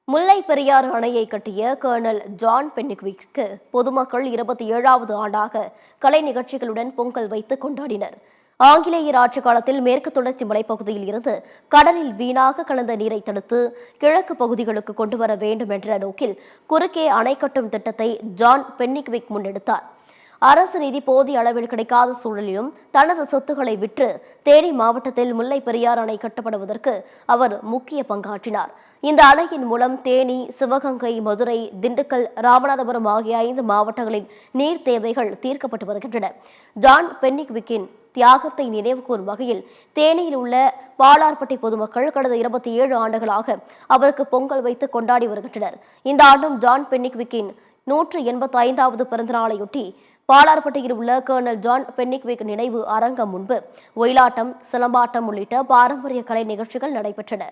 முல்லை பெரியாறு அணையை கட்டிய kernel John பென்னிக்விக்கு பொதுமக்கள் 27வது ஆண்டாக கலை நிகழ்ச்சிகளுடன் பொங்கல் வைத்து கொண்டாடினர். ஆங்கிலேயர் ஆட்சி காலத்தில் மேற்கு தொடர்ச்சி மலைப்பகுதியில் இருந்து கடலில் வீணாக கலந்த நீரை தடுத்து கிழக்கு பகுதிகளுக்கு கொண்டுவர வேண்டும் என்ற நோக்கில் குறுக்கே அணை கட்டும் திட்டத்தை ஜான் பென்னிக்விக் முன்னெடுத்தார். அரசு நிதி போதிய அளவில் கிடைக்காத சூழலிலும் தனது சொத்துக்களை விற்று தேனி மாவட்டத்தில் முல்லை பெரியாறு அணை கட்டப்படுவதற்கு அவர் முக்கிய பங்காற்றினார். இந்த அணையின் மூலம் தேனி, சிவகங்கை, மதுரை, திண்டுக்கல், ராமநாதபுரம் ஆகிய 5 மாவட்டங்களின் நீர் தேவைகள் தீர்க்கப்பட்டு வருகின்றன. ஜான் பென்னிக்விக்கின் தியாகத்தை நினைவுகூரும் வகையில் தேனியில் உள்ள பாலார்பட்டி பொதுமக்கள் கடந்த 27 ஆண்டுகளாக அவருக்கு பொங்கல் வைத்து கொண்டாடி வருகின்றனர். இந்த ஆண்டும் ஜான் பென்னிக்விக்கின் 185வது பிறந்தநாளையொட்டி பாலார்பட்டியில் உள்ள கர்னல் ஜான் பென்னிக்விக் நினைவு அரங்கம் முன்பு ஒயிலாட்டம், சிலம்பாட்டம் உள்ளிட்ட பாரம்பரிய கலை நிகழ்ச்சிகள் நடைபெற்றன.